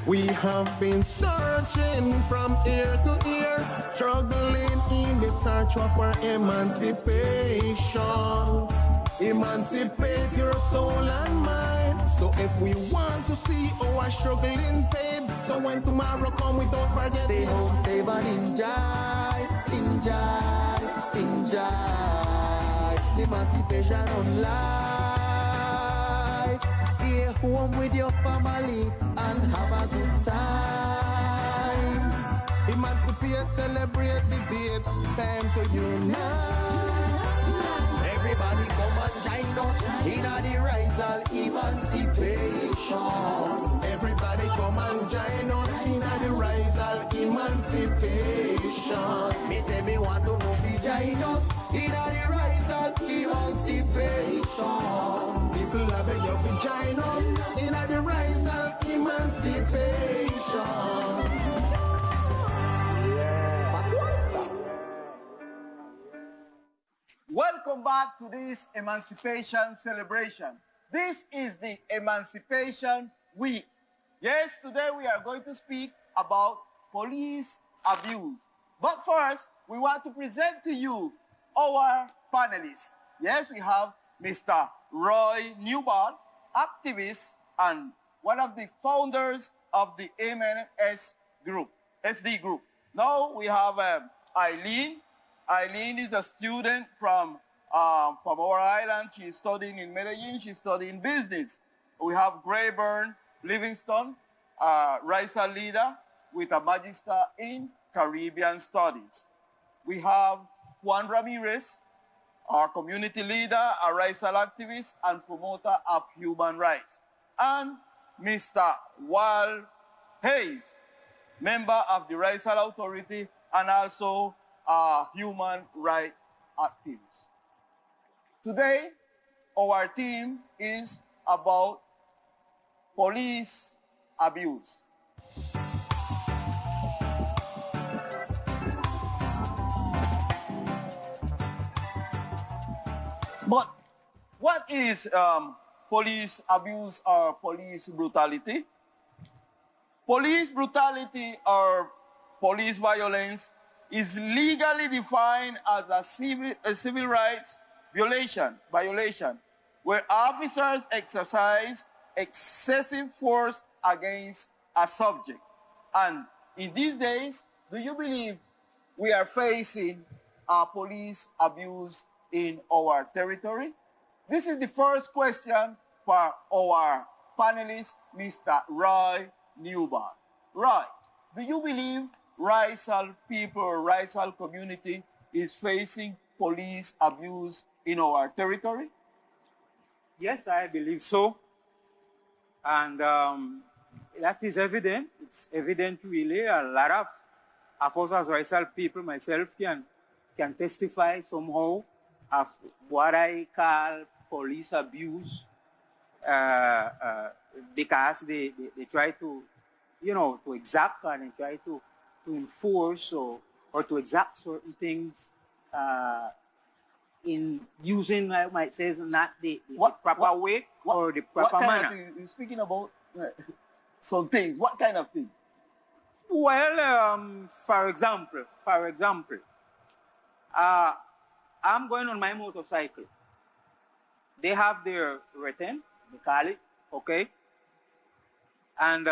We have been searching from ear to ear, struggling in the search for emancipation. Emancipate your soul and mind. So if we want to see our struggling paid, so when tomorrow come, we don't forget. Stay home, save and enjoy, enjoy, enjoy. Emancipation on life. Stay home with your family and have a good time. Emancipate, celebrate, debate. Time to unite. Everybody come and join us in the Raizal Emancipation. Everybody come and join us in the Raizal Emancipation. Me say me want to know be join us in the Raizal Emancipation. People are begging you to join us in the Raizal Emancipation. Welcome back to this Emancipation celebration. This is the Emancipation Week. Yes, today we are going to speak about police abuse. But first, we want to present to you our panelists. Yes, we have Mr. Roy Newbard, activist and one of the founders of the SD group. Now we have Eileen. Eileen is a student from our island. She's studying in Medellin. She's studying business. We have Grayburn Livingston, Raizal leader with a Magister in Caribbean Studies. We have Juan Ramirez, our community leader, a Raizal activist and promoter of human rights. And Mr. Wal Hayes, member of the Raizal Authority and also a human rights activist. Today, our theme is about police abuse. But what is police abuse or police brutality? Police brutality or police violence is legally defined as a civil rights violation, where officers exercise excessive force against a subject. And in these days, do you believe we are facing police abuse in our territory? This is the first question for our panelist, Mr. Roy Newbard. Roy, do you believe Raizal people, Raizal community is facing police abuse in our territory? Yes, I believe so. And that is evident. It's evident really. A lot of us as Raizal people, myself, can testify somehow of what I call police abuse because they try to, to exact and they try to enforce or to exact certain things in using, I might say, not the proper way or the proper manner. You're speaking about some things. What kind of things? Well, for example, I'm going on my motorcycle. They have their return, they call it, okay? And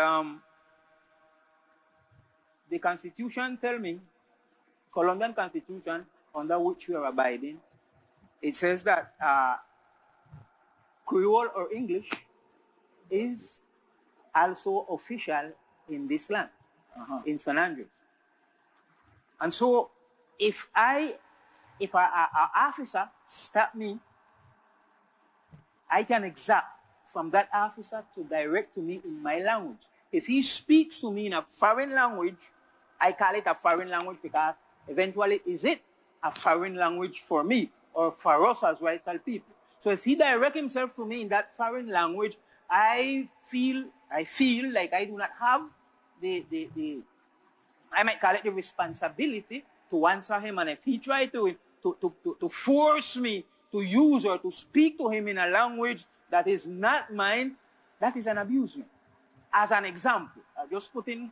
the Constitution tell me, Colombian Constitution, under which we are abiding, it says that Creole or English is also official in this land, in San Andres. And so if an officer stop me, I can exact from that officer to direct to me in my language. If he speaks to me in a foreign language, I call it a foreign language because eventually is it a foreign language for me or for us as Raizal people. So if he directs himself to me in that foreign language, I feel like I do not have I might call it the responsibility to answer him. And if he tries to force me to use or to speak to him in a language that is not mine, that is an abusement. As an example, just putting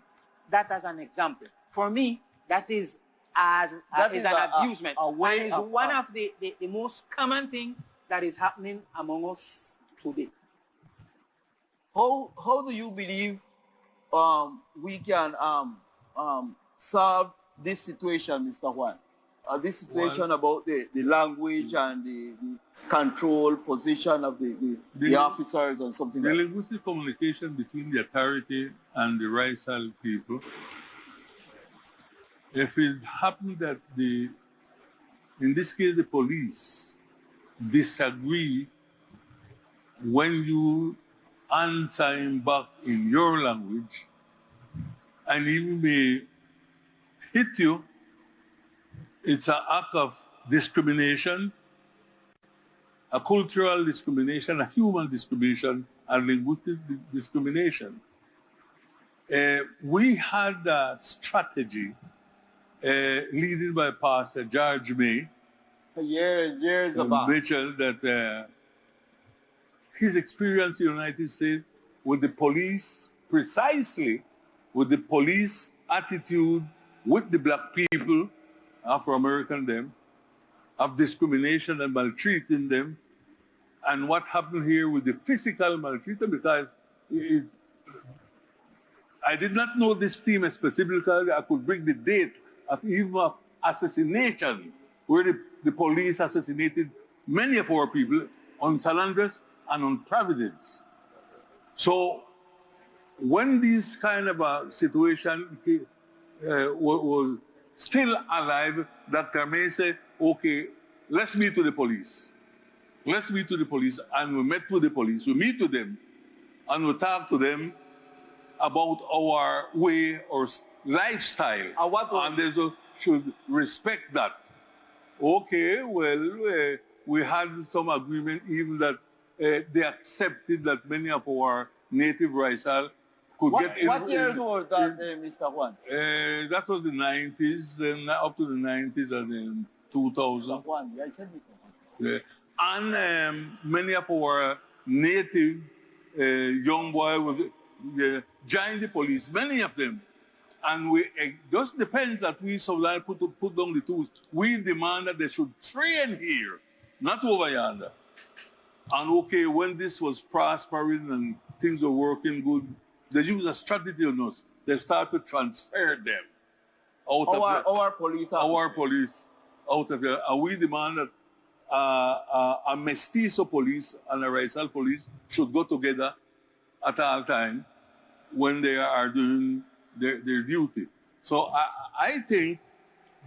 that as an example. For me, that is an abusement. And it's one of the most common things that is happening among us today. How do you believe we can solve this situation, Mr. Juan? This situation about the language and the control position of the officers and something like that. The linguistic communication between the authority and the Raizal people, if it happened that in this case the police disagree when you answer him back in your language, and he may hit you, it's an act of discrimination, a cultural discrimination, a human discrimination, and linguistic discrimination. We had a strategy leaded by Pastor George May, years about. Mitchell, that his experience in the United States with the police, precisely with the police attitude with the black people, Afro-American them, of discrimination and maltreating them, and what happened here with the physical maltreatment, because I did not know this theme specifically. I could bring the date of even of assassination, where the police assassinated many of our people on San Andres and on Providence. So when this kind of a situation was still alive, Dr. May said, okay, let's meet with the police. Let's meet with the police. And we met with the police. We meet with them and we talk to them about our way or lifestyle. And they should respect that. Okay, well, we had some agreement even that they accepted that many of our native Raizal could get in. What year was that, Mr. Juan? That was the 90s, then up to the 90s and then 2000. Mr. Juan, I said Mr. Juan. And many of our native young boys joined the police, many of them. And it just depends that we so like put down the tools. We demand that they should train here, not over yonder. And okay, when this was prospering and things were working good, they used a strategy on us. They started to transfer them out of our police. Our police out of here. And we demand that a mestizo police and a Raizal police should go together at all time when they are doing their duty. So I think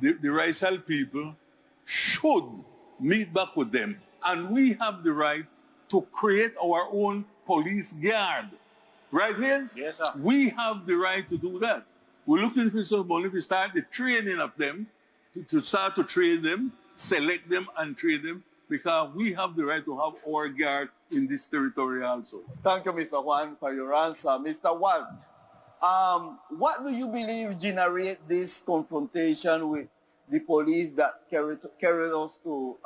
the Raizal people should meet back with them. And we have the right to create our own police guard. Right, Liz? Yes, sir. We have the right to do that. We're looking for some money to start the training of them, to start to train them, select them and train them, because we have the right to have our guard in this territory also. Thank you, Mr. Juan, for your answer. Mr. Juan, what do you believe generate this confrontation with the police that carried us to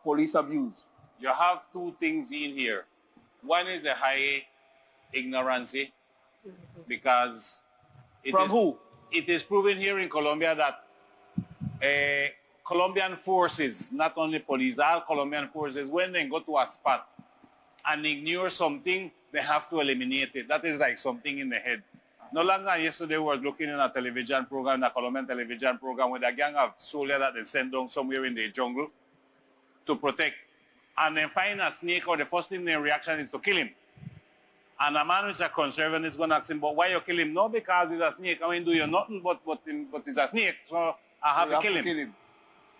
police abuse? You have two things in here. One is a high ignorance, because it is proven here in Colombia that Colombian forces, not only police, all Colombian forces, when they go to a spot and ignore something, they have to eliminate it. That is like something in the head. No longer yesterday we were looking in a television program, a Colombian television program, with a gang of soldiers that they sent down somewhere in the jungle to protect. And then find a snake, or the first thing their reaction is to kill him. And a man who's a conservative is going to ask him, but why you kill him? No, because he's a snake. I mean, do you nothing but he's a snake, so I have to kill him.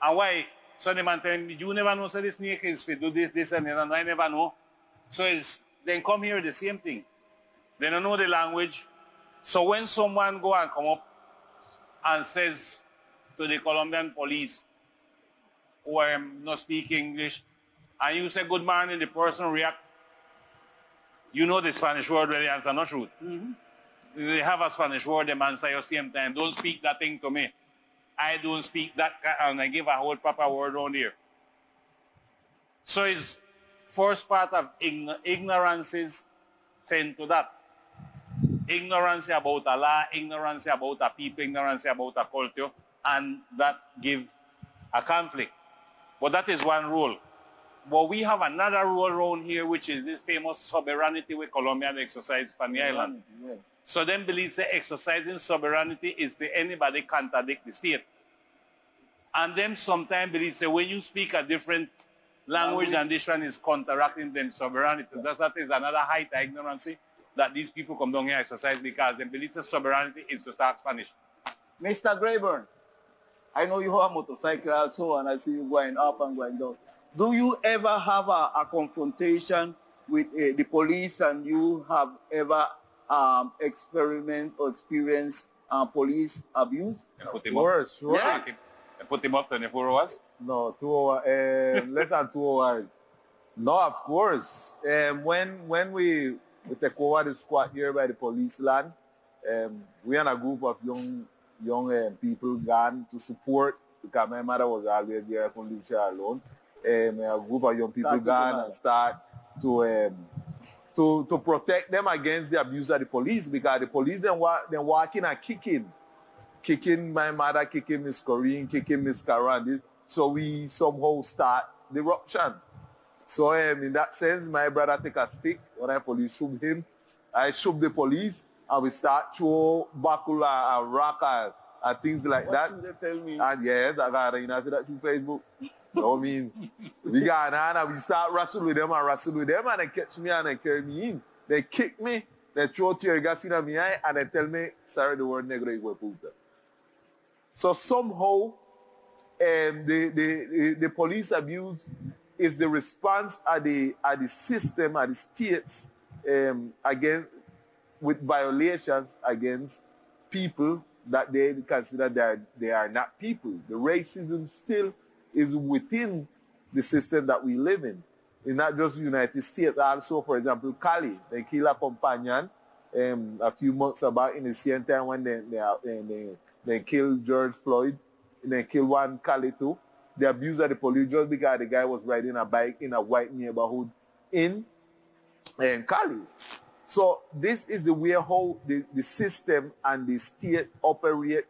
And why? So the man tell him, you never know, so the snake is to do this, and then I never know. So then come here, the same thing. They don't know the language. So when someone go and come up and says to the Colombian police, who not speak English, and you say good morning, the person react, you know the Spanish word really answer, not truth. Mm-hmm. They have a Spanish word, the man say at the same time, don't speak that thing to me. I don't speak that, and I give a whole proper word around here. So it's first part of ignorances tend to that. ignorance about a law, ignorance about a people, ignorance about a culture, and that gives a conflict. But that is one rule. But we have another rule around here, which is this famous sovereignty with Colombian exercise on the island. Yes. So them believe that exercising sovereignty is to anybody contradict the state. And them sometimes believe that when you speak a different language and this one is counteracting them sovereignty. That is another height of ignorance that these people come down here and exercise because they believe that sovereignty is to start Spanish. Mr. Grayburn, I know you have a motorcycle also, and I see you going up and going down. Do you ever have a confrontation with the police, and you have ever experiment or experienced police abuse? Put him Sure, up. sure. Yeah. Put him up 24 hours. No, 2 hours, less than 2 hours. No, of course. When we take over the squad here by the police land, we and a group of young people gone to support, because my mother was always there, I couldn't leave her alone. A group of young people gone and start to protect them against the abuse of the police, because the police then walking and kicking my mother, kicking Miss Corrine, kicking Miss Karandi. So we somehow start the eruption. So in that sense, my brother take a stick. When I police shoot him, I shoot the police, and we start throw buckle and rock and things like that. What did they tell me? And yes, I got it. You know, see that through Facebook. You know what I mean? We got on and we start wrestle with them, and they catch me and they carry me in. They kick me, they throw tear gas in my eye, and they tell me, sorry, the word negro is puta. So somehow, the police abuse is the response at the system, at the states, against, with violations against people that they consider that they are not people. The racism still is within the system that we live in. It's not just the United States. Also, for example, Cali, they killed a companion a few months back in the same time when they killed George Floyd. And they killed one Cali too. The abuse of the police just because the guy was riding a bike in a white neighborhood in Cali. So this is the way how the system and the state operate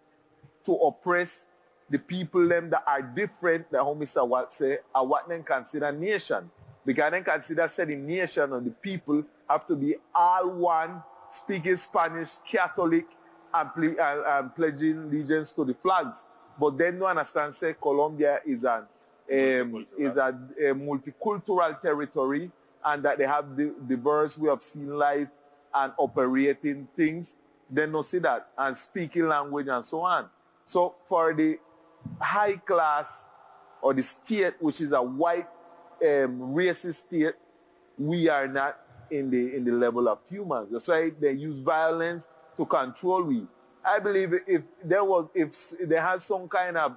to oppress the people them that are different, that how Mr. Watt say, are what they consider nation. Because they consider the nation and the people have to be all one, speaking Spanish, Catholic, and pledging allegiance to the flags. But they don't understand, say, Colombia is a multicultural territory, and that they have the diverse way of seeing life and operating things. They don't see that, and speaking language and so on. So for the high class or the state, which is a white racist state, we are not in the level of humans. That's why they use violence to control we. I believe if there has some kind of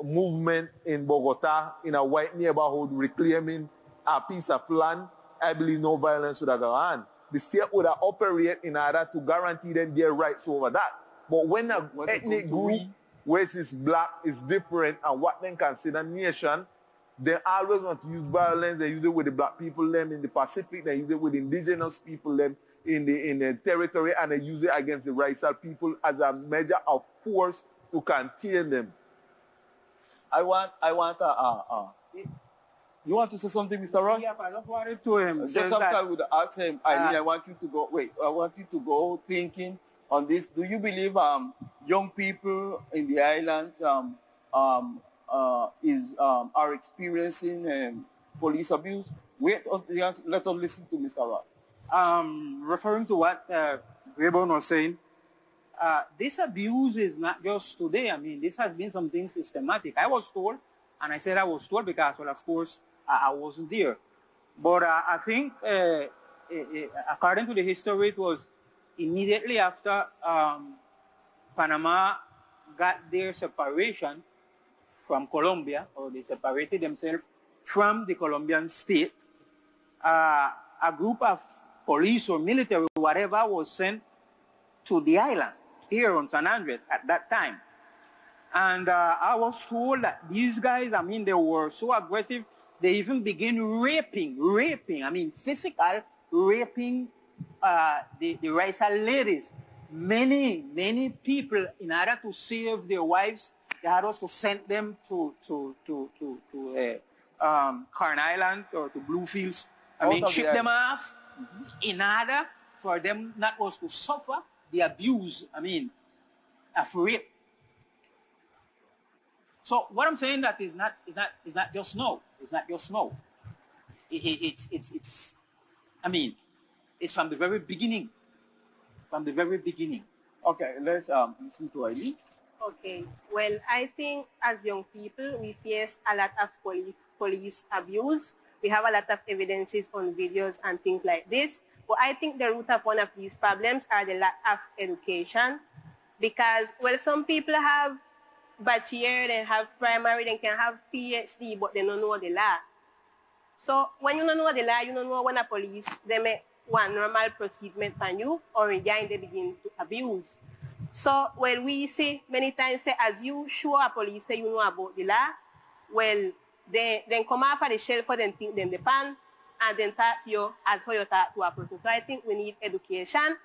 movement in Bogota, in a white neighborhood reclaiming a piece of land, I believe no violence would have gone on. The state would have operated in order to guarantee them their rights over that. But when an ethnic group, where it's black, is different and what they consider nation, they always want to use violence. They use it with the black people them in the Pacific. They use it with indigenous people them in the territory, and they use it against the Raizal people as a measure of force to contain them. I want you want to say something, Mr. Roy? Yeah, I just wanted to Just after I would ask him, I want you to go. Wait, I want you to go thinking on this. Do you believe young people in the islands are experiencing police abuse? Wait, let us listen to Mr. Roy. Referring to what Rayburn was saying, this abuse is not just today. I mean, this has been something systematic. I was told, and I said I was told because, well, of course, I wasn't there. But I think, according to the history, it was immediately after Panama got their separation from Colombia, or they separated themselves from the Colombian state, a group of police or military, whatever, was sent to the island here on San Andres at that time. And I was told that these guys, I mean, they were so aggressive, they even began raping, I mean, physical raping the Raizal ladies, many people, in order to save their wives, they had us to send them to Carn Island or to Bluefields. Ship them off in order for them not us to suffer the abuse, of rape. So what I'm saying that is not just now. It's not just now. It's from the very beginning. From the very beginning. Okay, let's listen to Eileen. Okay. Well, I think as young people, we face a lot of police abuse. We have a lot of evidences on videos and things like this. But I think the root of one of these problems are the lack of education. Because, well, some people have bachelor, they have primary, they can have PhD, but they don't know the law. So when you don't know the law, you don't know when a police, they make one normal proceedment on you, or in they begin to abuse. So, well, we say many times, say, as you show a police, say you know about the law, well, they then come up at the shelf for them think them the pan, and then talk to you as how you talk to a person. So I think we need education,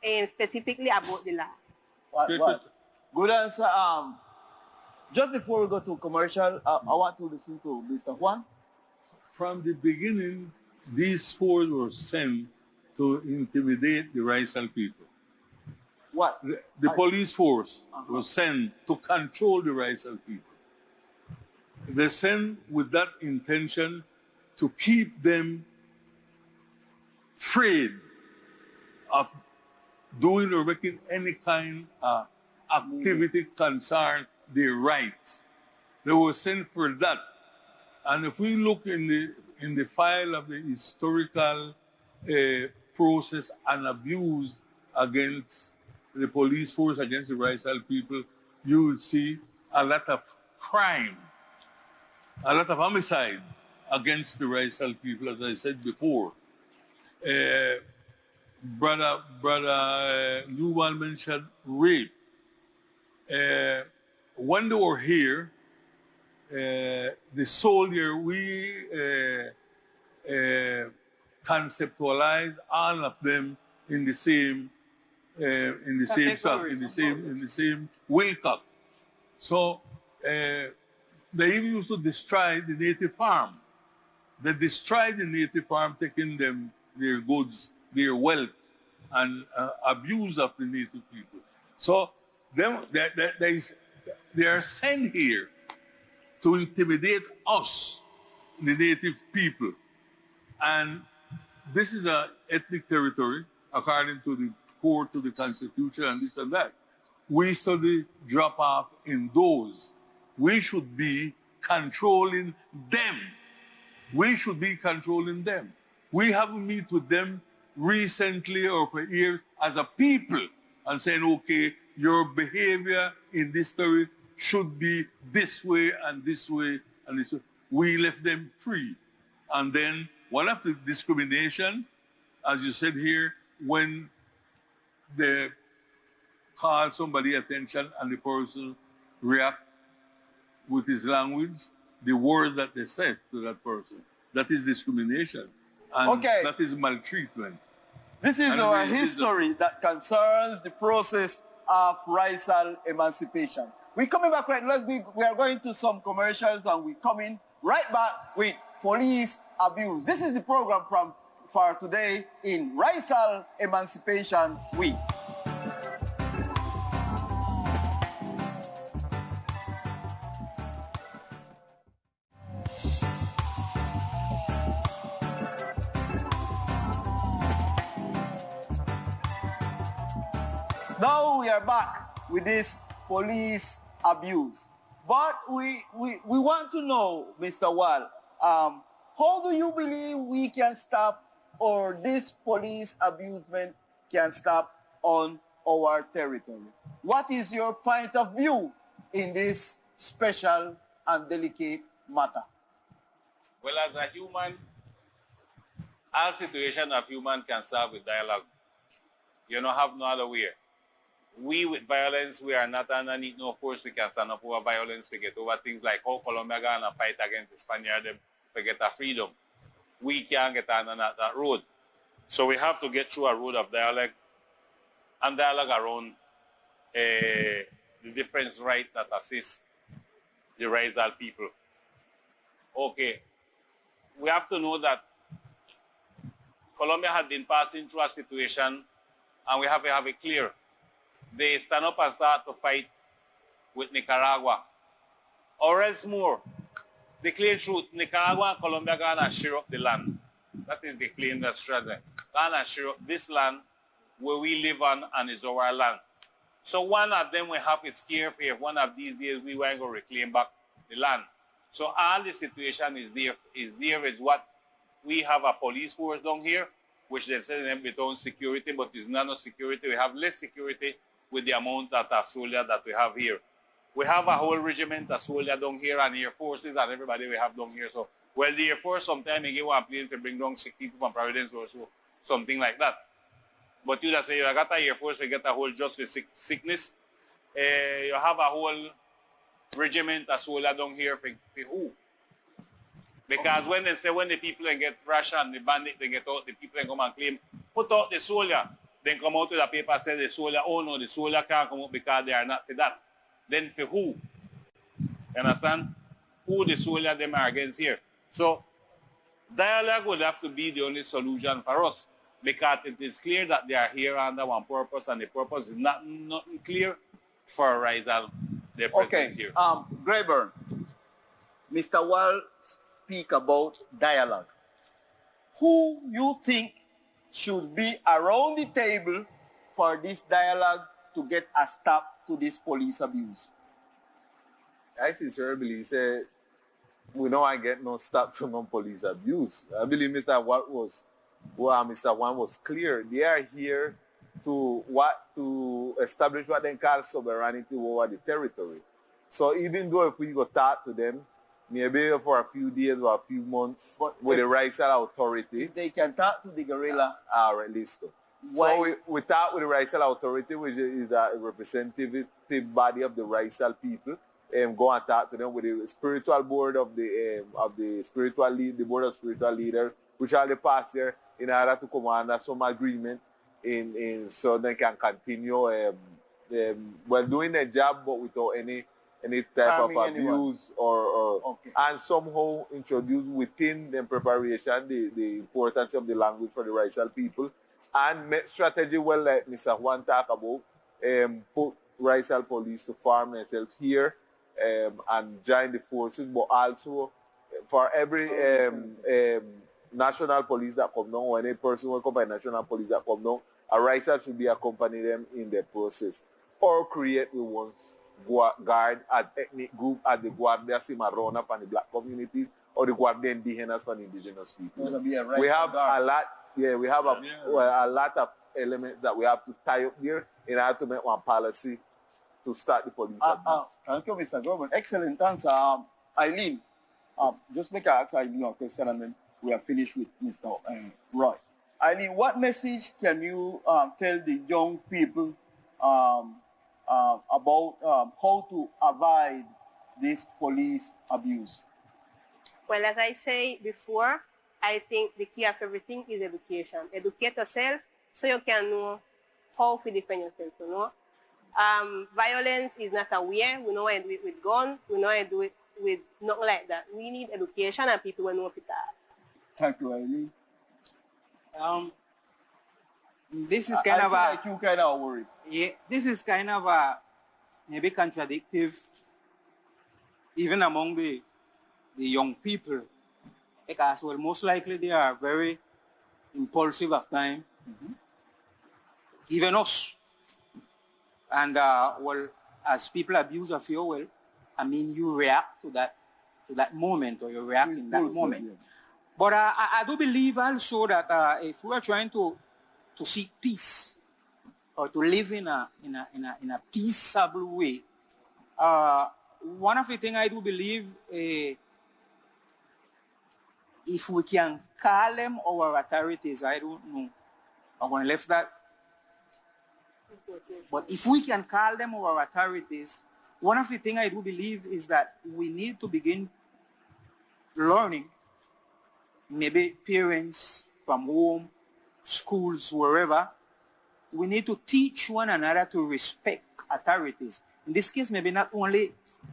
and specifically about the law. What? Good answer. Just before we go to commercial, I want to listen to Mr. Juan. From the beginning, these four were sent to intimidate the Raizal people. What? The police force was sent to control the Raizal people. They sent with that intention to keep them afraid of doing or making any kind of activity concern their right. They were sent for that. And if we look in the file of the historical process and abuse against the police force, against the Raizal people, you will see a lot of crime, a lot of homicide against the Raizal people, as I said before. Brother Newell mentioned rape. When they were here, the soldier, we conceptualized all of them in the same stuff, in the same Wilcock. So they even used to destroy the native farm. They destroyed the native farm, taking them their goods, their wealth, and abuse of the native people. So they are sent here to intimidate us, the native people. And this is an ethnic territory, according to the court, to the Constitution, and this and that. We study drop off in those. We should be controlling them. We should be controlling them. We haven't met with them recently or for years as a people and saying, okay, your behavior in this story should be this way and this way and this way. We left them free. And then one of the discrimination, as you said here, when they call somebody attention and the person react with his language, the word that they said to that person, that is discrimination. And that is maltreatment. This is our history that concerns the process of Raizal emancipation. We're coming back right now. We are going to some commercials and we're coming right back with police abuse. This is the program for today in Raizal Emancipation Week. Now we are back with this police abuse. But we want to know, Mr. Wall, how do you believe we can stop or this police abusement can stop on our territory? What is your point of view in this special and delicate matter? Well, as a human, all situation of human can solve with dialogue. You don't have no other way. We with violence, we are not underneath no force. We can stand up over violence to get over things like how Colombia gonna fight against the Spaniards to get our freedom. We can't get on that road. So we have to get through a road of dialogue and dialogue around the different rights that assist the Raizal people. Okay, we have to know that Colombia had been passing through a situation, and we have to have it clear. They stand up and start to fight with Nicaragua. Or else more, the clear truth, Nicaragua and Colombia gonna share up the land. That is the claim that's strategy. Gonna share up this land where we live on and is our land. So one of them we have is scared for if one of these days we want to reclaim back the land. So all the situation is there is what we have a police force down here, which they say them with own security, but it's not no security. We have less security with the amount of soldiers that we have here. We have a whole regiment of soldiers down here and Air Forces and everybody we have down here. So, well, the Air Force sometimes they give one plane to bring down sick people from Providence or so, something like that. But you just say you got a Air Force, you get a whole just for sickness. You have a whole regiment of soldiers down here for who? Because when they say when the people then get Russia and the bandit they get out, the people then come and claim, put out the soldier. Then come out to the paper say the soldier, oh no, the soldier can't come out because they are not for that. Then for who? You understand? Who the soldier them are against here. So dialogue would have to be the only solution for us because it is clear that they are here under one purpose and the purpose is not clear for Raizal, their presence here. Grayburn, Mr. Wall speak about dialogue. Who you think should be around the table for this dialogue to get a stop to this police abuse? I sincerely believe say we don't get no stop to non-police abuse. I believe Mr. Wan was clear. They are here to establish what they call sovereignty over the territory. So even though if we go talk to them, maybe for a few days or a few months with the Raizal authority, they can talk to the guerrilla. Right, listo. So we talk with the Raizal authority, which is a representative body of the Raizal people, and go and talk to them with the spiritual board of the spiritual lead, the board of spiritual leaders, which are the past here, in order to come under some agreement in so they can continue doing their job but without any type of abuse or and somehow introduce within the preparation the importance of the language for the Raizal people and make strategy well like Mr. Juan talk about put Raizal police to farm themselves here and join the forces, but also for every national police that come down, or any person will come by national police that come down, a Raizal should be accompany them in the process. Or create with one's guard as ethnic group as the Guardia Cimarrona for the black community or the Guardia Indigenas for the indigenous people. We have a lot, we have a lot of elements that we have to tie up here in order to make one policy to start the police abuse. Thank you, Mr. Governor. Excellent answer. Eileen, just make an ask Eileen a question and then we are finished with Mr. Roy. Eileen, what message can you tell the young people about how to avoid this police abuse? Well, as I say before, I think the key of everything is education. Educate yourself so you can know how to defend yourself, you know. Violence is not a way. We know how to do it with guns. We know how to do it with nothing like that. We need education and people will know if it are. Thank you, Eileen. This is kind of like you kind of worried. Yeah, this is kind of a maybe contradictive even among the young people, because well, most likely they are very impulsive of time. Mm-hmm. Even us. And well, as people abuse of you, well, I mean, you react to that moment, or you react in that moment. Yeah. But I do believe also that if we are trying to seek peace or to live in a peaceable way, one of the things I do believe, if we can call them our authorities, I don't know, I'm going to leave that. But if we can call them our authorities, one of the things I do believe is that we need to begin learning, maybe parents from home schools, wherever, we need to teach one another to respect authorities. In this case, maybe not only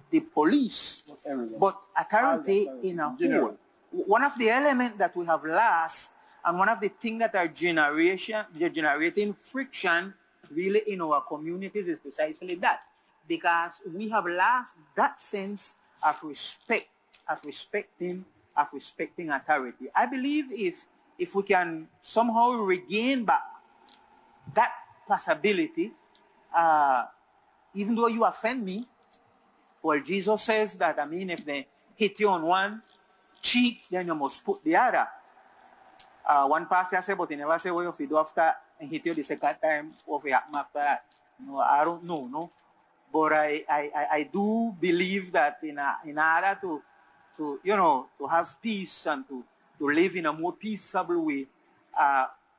the police, but authority in a whole. One of the elements that we have lost, and one of the things that are generating friction really in our communities is precisely that. Because we have lost that sense of respect, of respecting authority. I believe if we can somehow regain back that possibility, even though you offend me, well, Jesus says that, if they hit you on one cheek, then you must put the other. One pastor said, but he never said, well, if you do after and hit you the second time, what will happen after that? No, I don't know, no. But I do believe that in order to have peace and to live in a more peaceable way,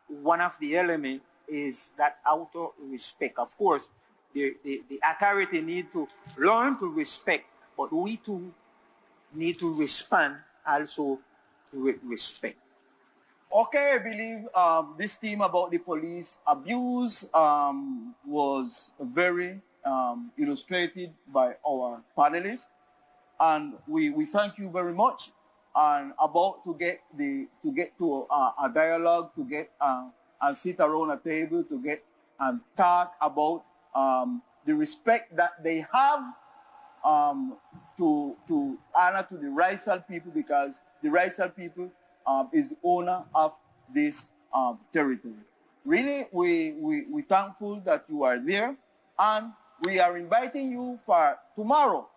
one of the elements is that outer respect. Of course, the authority need to learn to respect, but we too need to respond also with respect. Okay, I believe this theme about the police abuse was very illustrated by our panelists, and we thank you very much. And about to get to a dialogue, to get and sit around a table to get and talk about the respect that they have to honor to the Raizal people, because the Raizal people is the owner of this territory. Really, we thankful that you are there, and we are inviting you for tomorrow.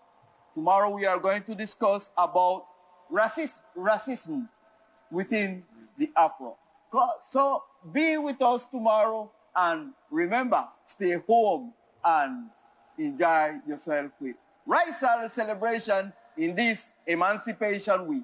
Tomorrow we are going to discuss about racism within the Afro. So be with us tomorrow, and remember, stay home and enjoy yourself with Raizal celebration in this Emancipation Week.